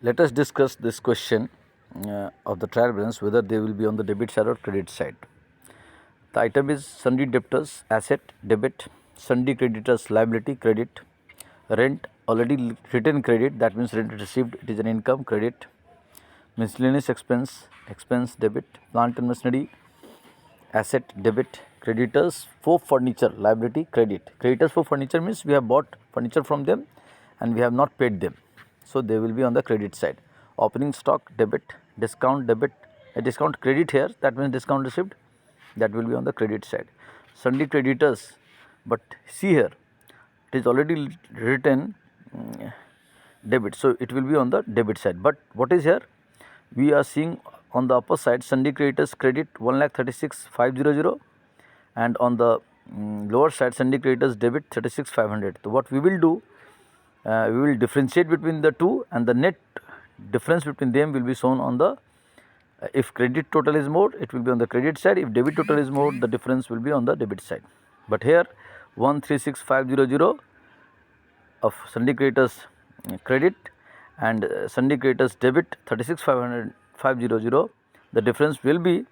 Let us discuss this question of the trial balance, whether they will be on the debit side or credit side. The item is sundry debtors, asset, debit, sundry creditors, liability, credit, rent, already written credit, that means rent received, it is an income, credit, miscellaneous expense, expense, debit, plant and machinery, asset, debit, creditors for furniture, liability, credit. Creditors for furniture means we have bought furniture from them and we have not paid them, so they will be on the credit side. Opening stock, debit, discount, debit, a discount credit here, that means discount received, that will be on the credit side. Sundry creditors, but see here, it is already written debit, so it will be on the debit side. But what is here, we are seeing on the upper side sundry creditors credit 1,36,500, and on the lower side sundry creditors debit 36,500. So what we will do, we will differentiate between the two, and the net difference between them will be shown on the if credit total is more, it will be on the credit side. If debit total is more, the difference will be on the debit side. But here 136,500 of sundry creditors credit and sundry creditors debit 36,500, the difference will be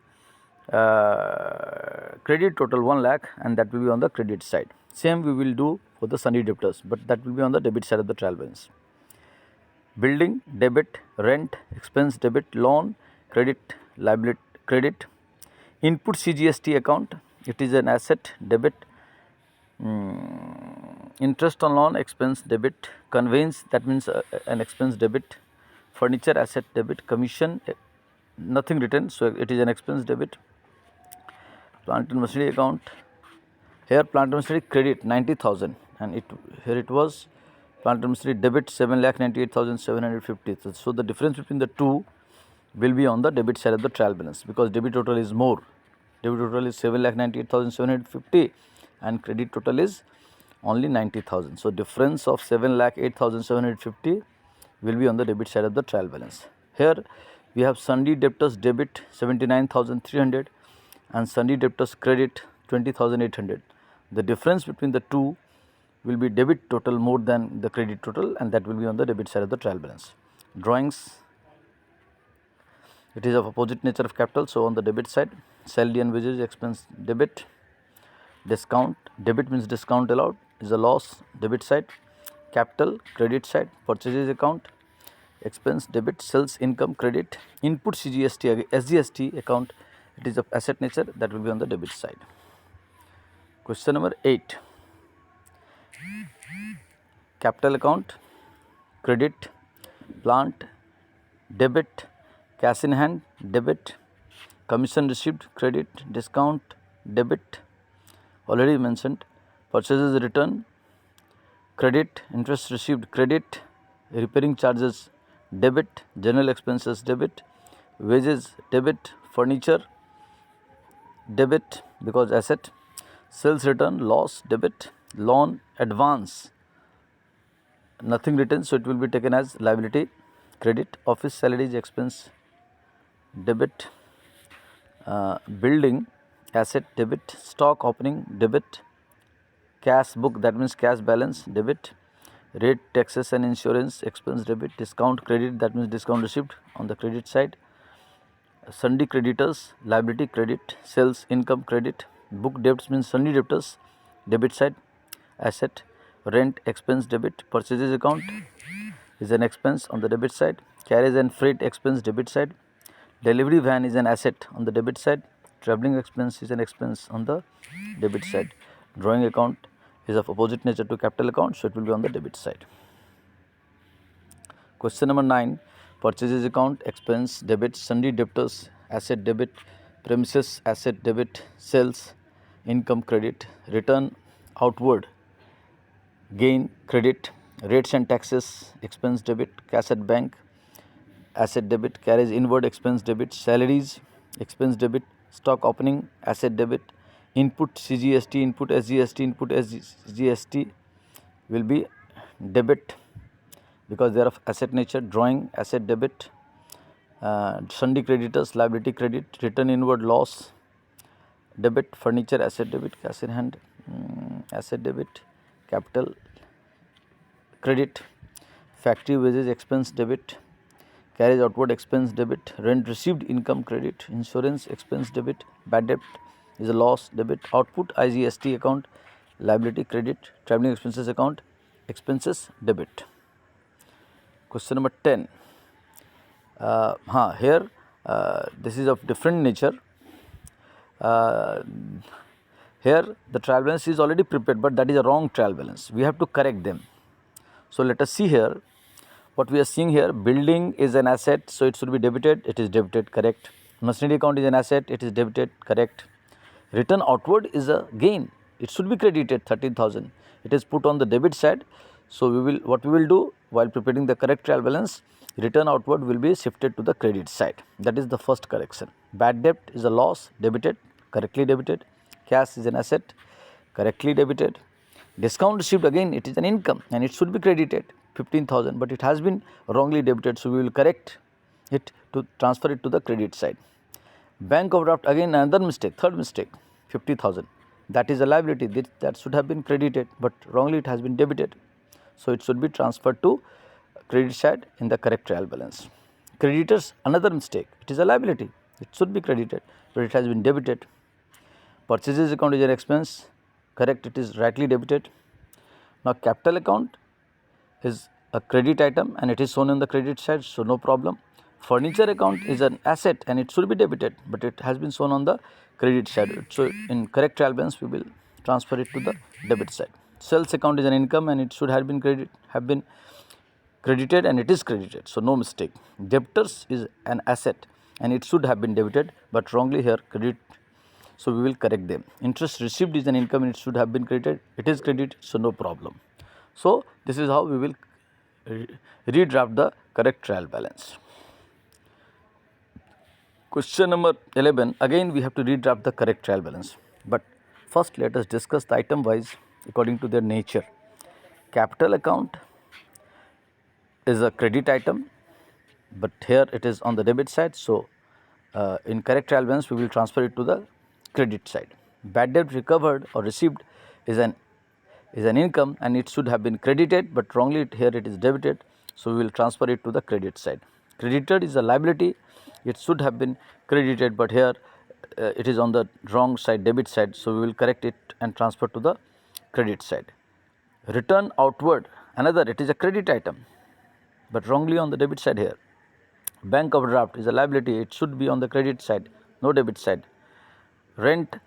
credit total 1 lakh, and that will be on the credit side. Same we will do for the sundry debtors, but that will be on the debit side of the trial balance. Building, debit, rent, expense, debit, loan, credit, liability, credit. Input CGST account, it is an asset, debit. Interest on loan, expense, debit. Conveyance, that means an expense, debit. Furniture, asset, debit. Commission, nothing written, so it is an expense, debit. Plant and machinery account, here plant and machinery credit 90,000, and here it was plant and machinery debit 7,98,750. So the difference between the two will be on the debit side of the trial balance, because debit total is more. Debit total is 7,98,750 and credit total is only 90,000. So difference of 7,08,750 will be on the debit side of the trial balance. Here we have sundry debtors debit 79,300 and sundry debtors credit 20,800. The difference between the two will be debit total more than the credit total, and that will be on the debit side of the trial balance. Drawings, it is of opposite nature of capital, so on the debit side, salary and wages expense, debit. Discount, debit means discount allowed, is a loss, debit side. Capital, credit side. Purchases account, expense, debit. Sales income, credit. Input CGST, SGST account, it is of asset nature, that will be on the debit side. Question number 8. Capital account, credit, plant, debit, cash in hand, debit, commission received, credit, discount, debit, already mentioned. Purchases return, credit, interest received, credit, repairing charges, debit, general expenses, debit, wages, debit, furniture, debit because asset, sales return, loss, debit, loan, advance, nothing written, so it will be taken as liability, credit, office salaries, expense, debit, building, asset, debit, stock opening, debit, cash book, that means cash balance, debit, rate, taxes and insurance, expense, debit, discount, credit, that means discount received on the credit side. Sundry creditors, liability, credit, sales income, credit, book debts means sundry debtors, debit side, asset, rent, expense, debit, purchases account is an expense on the debit side, carriage and freight expense, debit side, delivery van is an asset on the debit side, travelling expense is an expense on the debit side. Drawing account is of opposite nature to capital account, so it will be on the debit side. Question number 9. Purchases account, expense, debit, sundry debtors, asset, debit, premises, asset, debit, sales, income, credit, return outward, gain, credit, rates and taxes, expense, debit, cash at bank, asset, debit, carriage inward, expense, debit, salaries, expense, debit, stock opening, asset, debit, input CGST, input SGST, input SGST will be debit because they are of asset nature. Drawing, asset, debit, sundry creditors, liability, credit, return inward, loss, debit, furniture, asset, debit, cash in hand, asset, debit, capital, credit, factory wages, expense, debit, carriage outward expense debit, rent received income credit, insurance expense debit, bad debt is a loss debit, output IGST account liability credit, travelling expenses account expenses debit. Question number 10. Here this is of different nature. Here the trial balance is already prepared, but that is a wrong trial balance. We have to correct them. So let us see here what we are seeing here. Building is an asset, so it should be debited. It is debited, correct. Machinery account is an asset, it is debited, correct. Return outward is a gain, it should be credited 13,000. It is put on the debit side. So what we will do while preparing the correct trial balance, return outward will be shifted to the credit side. That is the first correction. Bad debt is a loss, debited, correctly debited. Cash is an asset, correctly debited. Discount received, again it is an income and it should be credited 15,000, but it has been wrongly debited, so we will correct it to transfer it to the credit side. Bank overdraft, again another mistake, third mistake, 50,000. That is a liability that should have been credited, but wrongly it has been debited, so it should be transferred to credit side in the correct trial balance. Creditors, another mistake, it is a liability, it should be credited, but it has been debited. Purchases account is an expense, correct, it is rightly debited. Now capital account is a credit item and it is shown on the credit side, so no problem. Furniture account is an asset and it should be debited, but it has been shown on the credit side, so in correct trial balance we will transfer it to the debit side. Sales account is an income and it should have been credited and it is credited, so no mistake. Debtors is an asset and it should have been debited, but wrongly here credit, so we will correct them. Interest received is an income and it should have been credited, it is credited, so no problem. So this is how we will redraft the correct trial balance. Question number 11, again we have to redraft the correct trial balance, but first let us discuss the item wise according to their nature. Capital account is a credit item, but here it is on the debit side, so in correct trial balance we will transfer it to the credit side. Bad debt recovered or received is an income and it should have been credited, but wrongly here it is debited, so we will transfer it to the credit side. Credited is a liability, it should have been credited, but here it is on the wrong side, debit side, so we will correct it and transfer to the credit side. Return outward, another, it is a credit item, but wrongly on the debit side here. Bank overdraft is a liability, it should be on the credit side, no debit side. Rent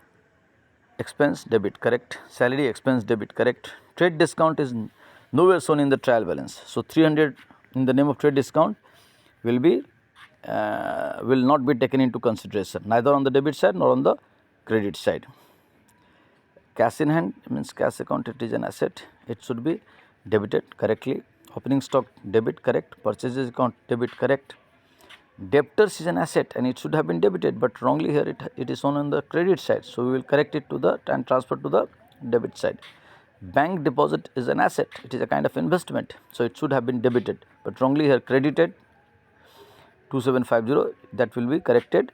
expense debit, correct. Salary expense debit, correct. Trade discount is nowhere shown in the trial balance, so 300 in the name of trade discount will not be taken into consideration, neither on the debit side nor on the credit side. Cash in hand means cash account, it is an asset, it should be debited correctly. Opening stock debit, correct. Purchases account debit, correct. Debtors is an asset and it should have been debited, but wrongly here it is shown on the credit side, so we will correct it to the and transfer to the debit side. Bank deposit is an asset, it is a kind of investment, so it should have been debited, but wrongly here credited 2750, that will be corrected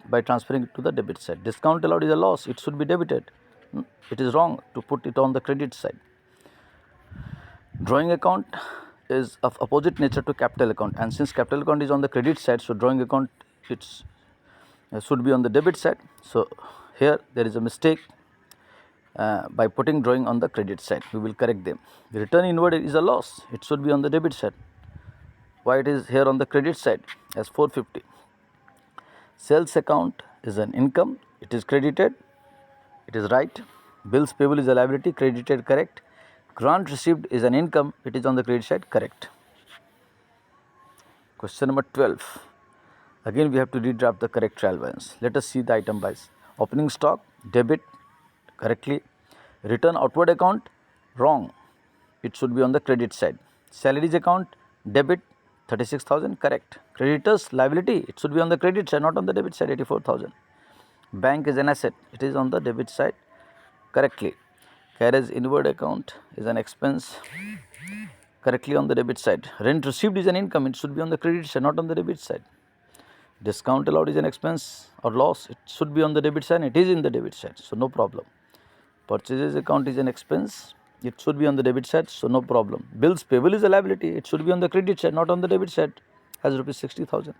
by transferring it to the debit side. Discount allowed is a loss, it should be debited, it is wrong to put it on the credit side. Drawing account is of opposite nature to capital account, and since capital account is on the credit side, so drawing account should be on the debit side, so here there is a mistake by putting drawing on the credit side, we will correct them. The return inward is a loss, it should be on the debit side. Why it is here on the credit side as 450. Sales account is an income, it is credited, it is right. Bills payable is a liability, credited, correct. Grant received is an income, it is on the credit side, correct. Question number 12. Again we have to redraft the correct trial balance. Let us see the item wise. Opening stock debit, correctly. Return outward account, wrong, it should be on the credit side. Salaries account debit 36,000, correct. Creditors liability, it should be on the credit side, not on the debit side, 84,000. Bank is an asset, it is on the debit side, correctly. Carriage inward account is an expense, correctly on the debit side. Rent received is an income, it should be on the credit side, not on the debit side. Discount allowed is an expense or loss, it should be on the debit side, it is in the debit side, so no problem. Purchases account is an expense, it should be on the debit side, so no problem. Bills payable is a liability, it should be on the credit side, not on the debit side, as rupees 60,000.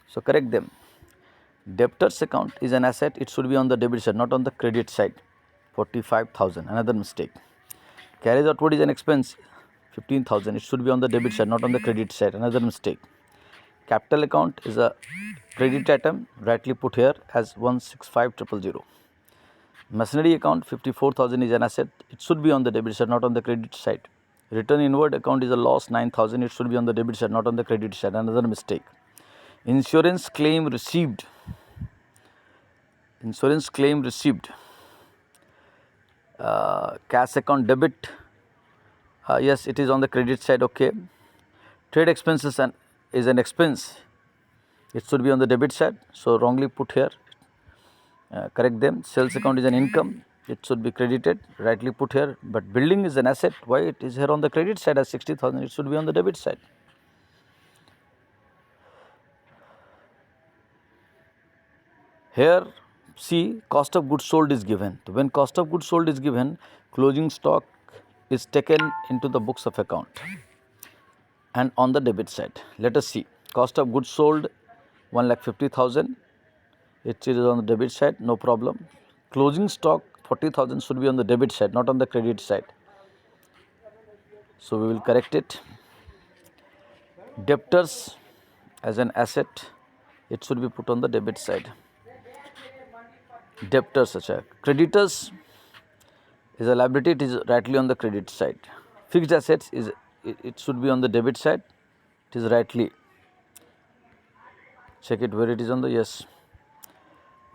So correct them. Debtors account is an asset, it should be on the debit side, not on the credit side. 45,000, another mistake. Carriage outward is an expense, 15,000, it should be on the debit side, not on the credit side, another mistake. Capital account is a credit item, rightly put here as 165,000. Machinery account 54,000 is an asset, it should be on the debit side, not on the credit side. Return inward account is a loss, 9,000, it should be on the debit side, not on the credit side, another mistake. Insurance claim received. Cash account debit, yes, it is on the credit side, okay. Trade expenses is an expense, it should be on the debit side, so wrongly put here. Correct them. Sales account is an income, it should be credited, rightly put here. But building is an asset, why it is here on the credit side as 60,000, it should be on the debit side. Here see, cost of goods sold is given. When cost of goods sold is given, closing stock is taken into the books of account and on the debit side. Let us see, cost of goods sold 1,50,000, it is on the debit side, no problem. Closing stock 40,000 should be on the debit side, not on the credit side. So we will correct it. Debtors as an asset, it should be put on the debit side. Debtors such as creditors is a liability, it is rightly on the credit side. Fixed assets is, it should be on the debit side, it is rightly. Check it where it is on the, yes.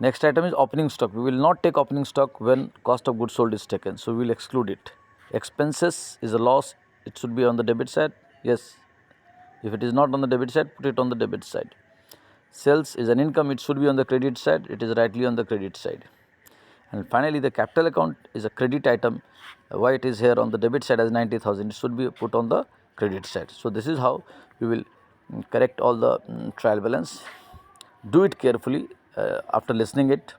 Next item is opening stock. We will not take opening stock when cost of goods sold is taken, so we will exclude it. Expenses is a loss, it should be on the debit side, yes. If it is not on the debit side, put it on the debit side. Sales is an income, it should be on the credit side, it is rightly on the credit side. And finally, the capital account is a credit item, why it is here on the debit side as 90,000, it should be put on the credit side. So this is how we will correct all the trial balance. Do it carefully after listening it,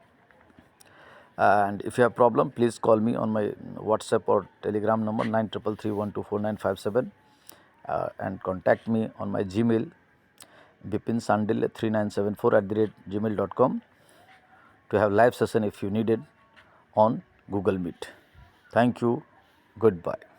and if you have problem, please call me on my WhatsApp or Telegram number 9333124957 and contact me on my Gmail bipinsandil3974@gmail.com to have live session if you need it on Google Meet. Thank you. Goodbye.